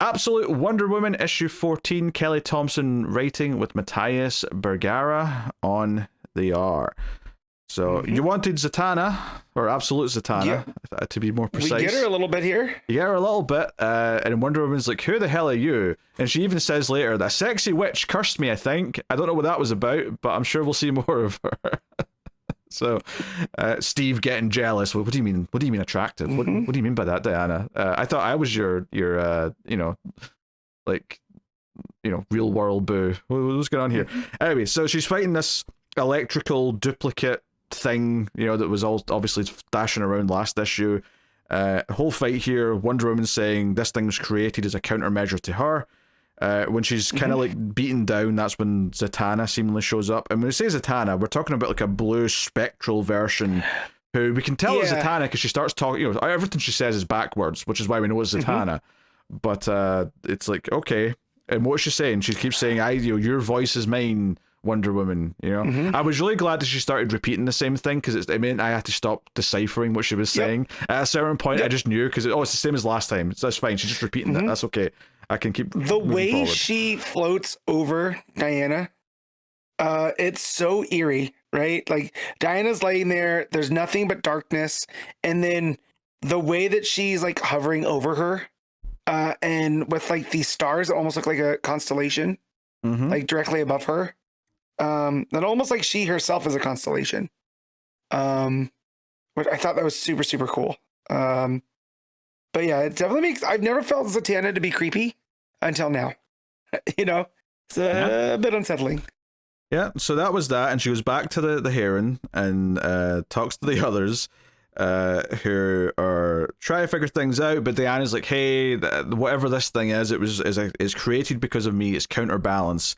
Absolute Wonder Woman issue 14, Kelly Thompson writing with Matthias Bergara on the art. So you wanted Zatanna, or Absolute Zatanna, to be more precise. We get her a little bit here. You get her a little bit, and Wonder Woman's like, who the hell are you? And she even says later, that sexy witch cursed me, I think. I don't know what that was about, but I'm sure we'll see more of her. So, Steve getting jealous. What do you mean? What do you mean attractive? What do you mean by that, Diana? I thought I was your real world boo. What's going on here? Anyway, so she's fighting this electrical duplicate thing, that was all obviously dashing around last issue. Whole fight here, Wonder Woman saying this thing was created as a countermeasure to her. When she's kind of like beaten down, that's when Zatanna seemingly shows up. And when we say Zatanna, we're talking about like a blue spectral version who we can tell is Zatanna because she starts talking, everything she says is backwards, which is why we know it's Zatanna. But it's like, okay. And what is she saying? She keeps saying, your voice is mine, Wonder Woman, I was really glad that she started repeating the same thing because it meant I had to stop deciphering what she was saying. At a certain point, I just knew because it's the same as last time. That's fine. She's just repeating that. That's okay. I can keep the way forward. She floats over Diana. It's so eerie, right? Like Diana's laying there. There's nothing but darkness, and then the way that she's like hovering over her, and with like these stars that almost look like a constellation, like directly above her. That almost like she herself is a constellation. Which I thought that was super, super cool. But yeah, it definitely makes, I've never felt Zatanna to be creepy until now. It's a bit unsettling. Yeah, so that was that, and she goes back to the Heron and talks to the others who are trying to figure things out, but Diana's like, hey, whatever this thing is, is created because of me, it's counterbalance.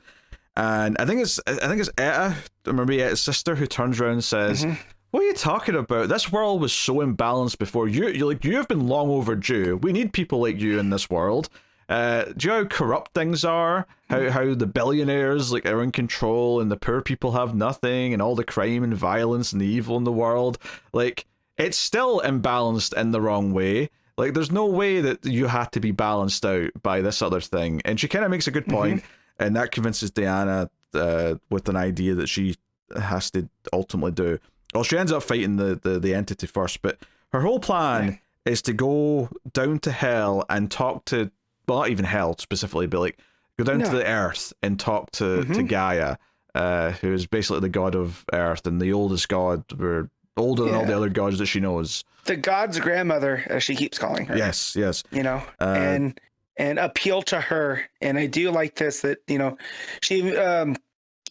And I think it's Etta, maybe Etta's sister, who turns around and says, what are you talking about? This world was so imbalanced before. You have been long overdue. We need people like you in this world. Do you know how corrupt things are? How the billionaires are in control and the poor people have nothing, and all the crime and violence and the evil in the world. It's still imbalanced in the wrong way. There's no way that you have to be balanced out by this other thing. And she kind of makes a good point, and that convinces Diana with an idea that she has to ultimately do. Well, she ends up fighting the entity first, but her whole plan is to go down to hell and talk to, well, not even hell specifically, but go down to the earth and talk to Gaia, who is basically the god of earth and the oldest god, or older than all the other gods that she knows. The god's grandmother, as she keeps calling her. Yes. And appeal to her. And I do like this, that, she,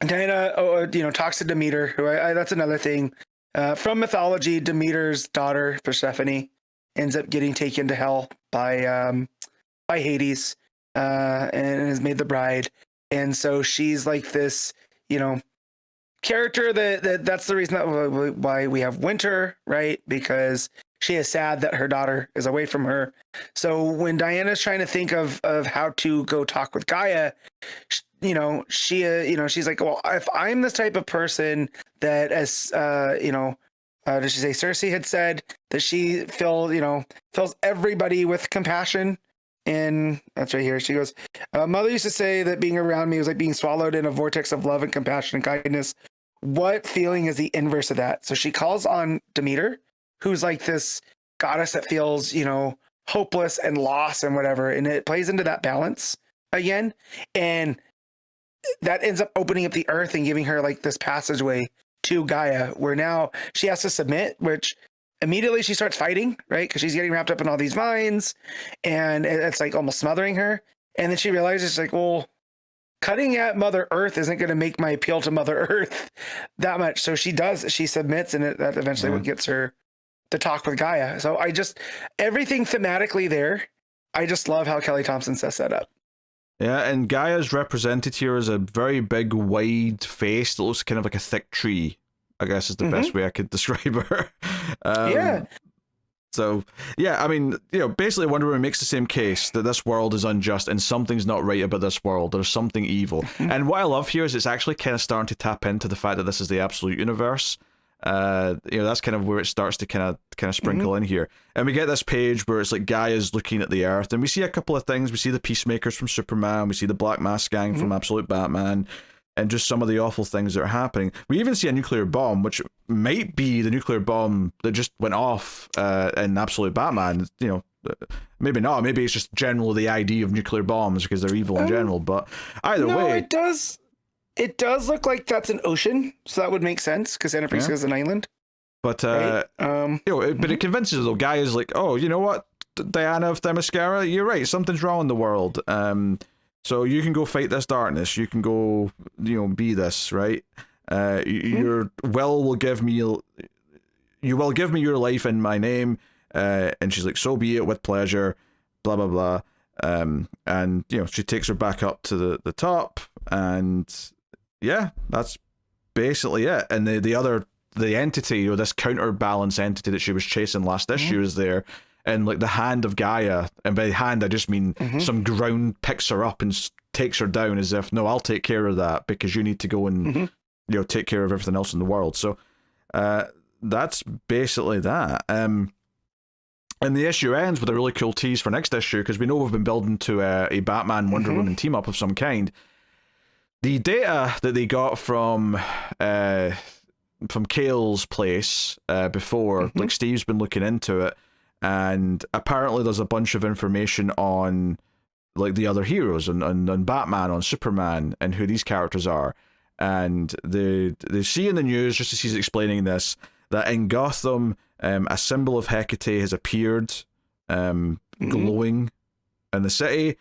Diana, talks to Demeter, who that's another thing. From mythology, Demeter's daughter, Persephone, ends up getting taken to hell by Hades, and is made the bride. And so she's like this, character that's the reason why we have winter, right? Because she is sad that her daughter is away from her. So when Diana's trying to think of how to go talk with Gaia, she's like, well, if I'm this type of person that, as does she say Cersei had said that she fills everybody with compassion. And that's right here. She goes, mother used to say that being around me was like being swallowed in a vortex of love and compassion and kindness. What feeling is the inverse of that? So she calls on Demeter, who's like this goddess that feels, hopeless and lost and whatever. And it plays into that balance again. And that ends up opening up the earth and giving her like this passageway to Gaia, where now she has to submit, which immediately she starts fighting, right? Because she's getting wrapped up in all these vines and it's like almost smothering her. And then she realizes like, well, cutting at Mother Earth isn't going to make my appeal to Mother Earth that much. So she submits, and that eventually what gets her to talk with Gaia. So everything thematically there, I just love how Kelly Thompson sets that up. Yeah, and Gaia's represented here as a very big, wide face that looks kind of like a thick tree, I guess is the best way I could describe her. So, yeah, I mean, basically Wonder Woman makes the same case that this world is unjust and something's not right about this world. There's something evil. And what I love here is it's actually kind of starting to tap into the fact that this is the absolute universe. That's kind of where it starts to kind of sprinkle in here. And we get this page where it's like Gaia's looking at the Earth, and we see a couple of things. We see the Peacemakers from Superman, we see the Black Mask Gang from Absolute Batman, and just some of the awful things that are happening. We even see a nuclear bomb, which might be the nuclear bomb that just went off in Absolute Batman. Maybe not. Maybe it's just generally the idea of nuclear bombs because they're evil in general. But either way, it does. It does look like that's an ocean, so that would make sense because Santa Prisca is an island. But right? But it convinces the guy is like, oh, you know what, Diana of Themyscira, you're right. Something's wrong in the world. So you can go fight this darkness. You can go, be this, right? Your will give me. You will give me your life in my name. And she's like, so be it, with pleasure. Blah blah blah. And she takes her back up to the top, and yeah, that's basically it. And the entity, this counterbalance entity that she was chasing last issue is there, and like the hand of Gaia, and by hand I just mean some ground picks her up and takes her down as if, no, I'll take care of that because you need to go and take care of everything else in the world. So that's basically that. And the issue ends with a really cool tease for next issue, because we know we've been building to a Batman Wonder Woman team up of some kind. The data that they got from Cale's place before, like Steve's been looking into it, and apparently there's a bunch of information on like the other heroes, on Batman, on Superman, and who these characters are. And they see in the news, just as he's explaining this, that in Gotham, a symbol of Hecate has appeared, glowing in the city,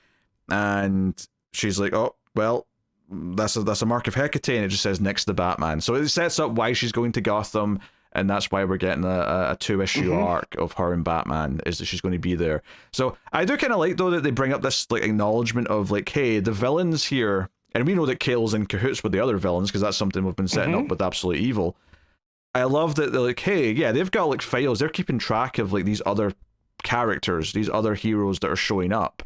and she's like, oh, well, that's a mark of Hecate, and it just says next to Batman. So it sets up why she's going to Gotham, and that's why we're getting a 2-issue arc of her and Batman, is that she's going to be there. So I do kind of like, though, that they bring up this like acknowledgement of like, hey, the villains here, and we know that Cale's in cahoots with the other villains because that's something we've been setting up with Absolute Evil. I love that they're like, hey, yeah, they've got like files. They're keeping track of like these other characters, these other heroes that are showing up.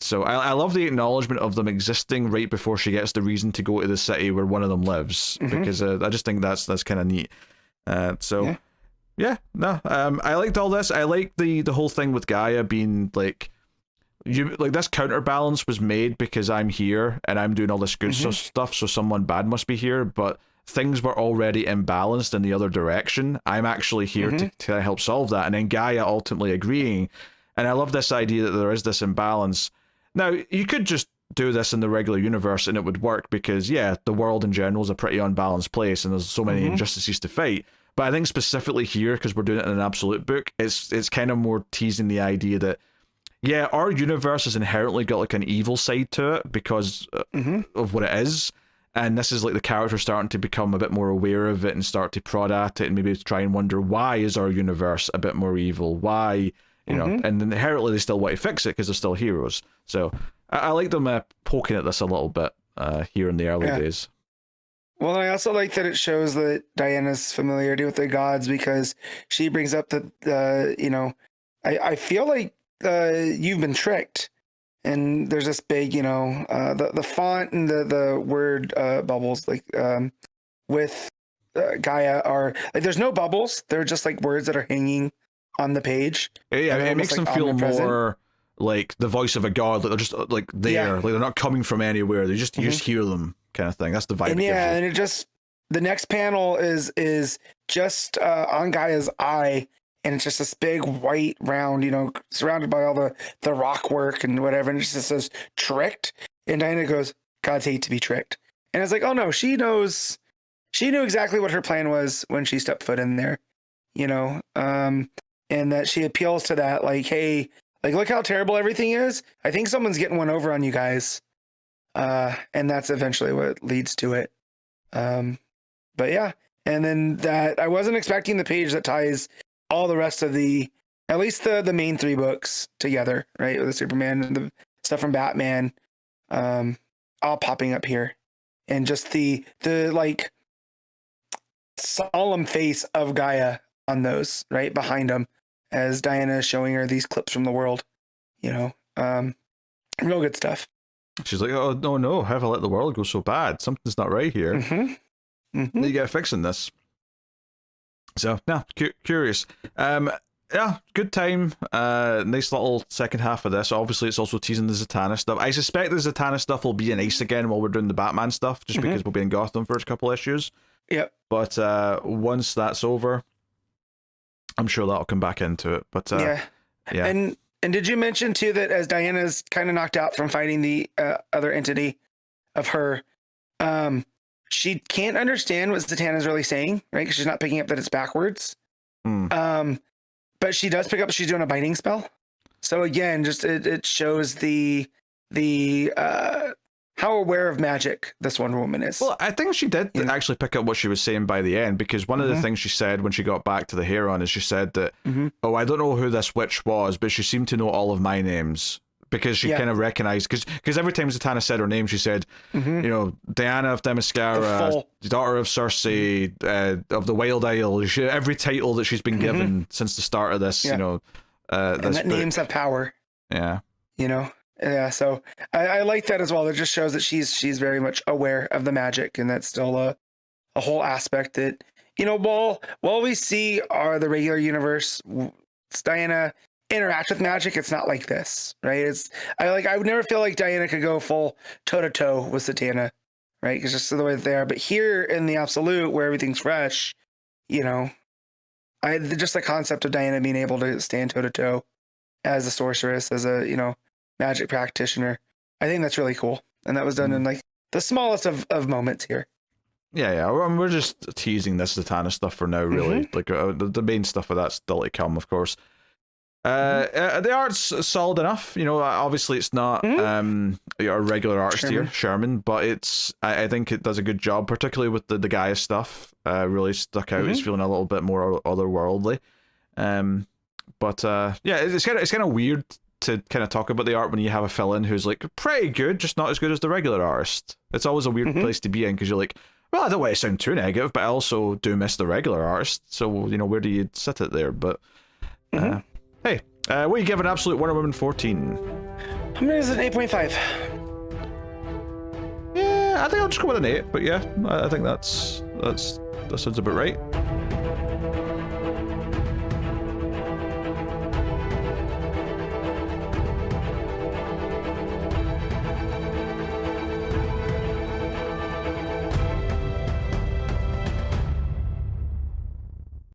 So I love the acknowledgement of them existing right before she gets the reason to go to the city where one of them lives, because I just think that's kind of neat. I liked all this. I like the whole thing with Gaia being like, this counterbalance was made because I'm here and I'm doing all this good stuff, so someone bad must be here, but things were already imbalanced in the other direction. I'm actually here to help solve that. And then Gaia ultimately agreeing. And I love this idea that there is this imbalance. Now, you could just do this in the regular universe and it would work because, yeah, the world in general is a pretty unbalanced place and there's so many injustices to fight. But I think specifically here, because we're doing it in an Absolute book, it's kind of more teasing the idea that, yeah, our universe has inherently got like an evil side to it because of what it is. And this is like the character starting to become a bit more aware of it and start to prod at it and maybe try and wonder, why is our universe a bit more evil? Why, and inherently they still want to fix it because they're still heroes. So I like them poking at this a little bit here in the early days. Well, I also like that it shows that Diana's familiarity with the gods, because she brings up that, I feel like you've been tricked. And there's this big, the font and the word bubbles, like with Gaia are like, there's no bubbles. They're just like words that are hanging on the page. Yeah, it makes them feel more like the voice of a god. Like they're just like there, like they're not coming from anywhere. They just you just hear them, kind of thing. That's the vibe. And it just, the next panel is just on Gaia's eye. And it's just this big white round, surrounded by all the rock work and whatever. And it just says tricked. And Diana goes, gods hate to be tricked. And it's like, oh no, she knew exactly what her plan was when she stepped foot in there, and that she appeals to that, like, hey, like, look how terrible everything is. I think someone's getting one over on you guys. And that's eventually what leads to it. But yeah. And then that, I wasn't expecting the page that ties all the rest of at least the main 3 books together, right? With the Superman and the stuff from Batman, all popping up here. And just the like solemn face of Gaia on those, right? Behind them, as Diana is showing her these clips from the world, real good stuff. She's like, oh, no, have I let the world go so bad? Something's not right here. You get fixing this. So yeah, curious. Yeah, good time. Nice little second half of this. Obviously, it's also teasing the Zatanna stuff. I suspect the Zatanna stuff will be in Ace again while we're doing the Batman stuff, just because we'll be in Gotham for a couple issues. Yep. But once that's over, I'm sure that'll come back into it. But yeah. And did you mention too that as Diana's kind of knocked out from fighting the other entity of her, she can't understand what Zatanna's really saying, right? Because she's not picking up that it's backwards. But she does pick up she's doing a biting spell. So again, just it shows the how aware of magic this Wonder Woman is. Well, I think she did actually pick up what she was saying by the end, because one of the things she said when she got back to the Heron is she said that, oh, I don't know who this witch was, but she seemed to know all of my names. Because she kind of recognized, because every time Zatanna said her name, she said, you know, Diana of Themyscira, daughter of Cersei, of the Wild Isle. Every title that she's been given since the start of this, you know. And that names have power. Yeah. You know? Yeah, so I like that as well. It just shows that she's very much aware of the magic, and that's still a whole aspect that, you know, while we see the regular universe, Diana interact with magic, it's not like this, right? I would never feel like Diana could go full toe to toe with Zatanna, right? Because just the way that they are. But here in the Absolute, where everything's fresh, you know, just the concept of Diana being able to stand toe to toe as a sorceress, as a, you know, magic practitioner, I think that's really cool. And that was done in like the smallest of moments here. Yeah. We're just teasing this Zatanna stuff for now, really. Like the main stuff of that's still to come, of course. The art's solid enough, you know. Obviously it's not a regular artist here, Sherman, but I think it does a good job, particularly with the Gaia stuff. Really stuck out. It's feeling a little bit more otherworldly. But yeah, it's kind of weird to kind of talk about the art when you have a fill-in who's like pretty good, just not as good as the regular artist. It's always a weird place to be in, because you're like, well, I don't want to sound too negative, but I also do miss the regular artist. So, you know, where do you sit it there? But hey, what are you giving Absolute Wonder Woman 14? I'm gonna use an 8.5. Yeah, I think I'll just go with an 8, but yeah, I think that sounds about right.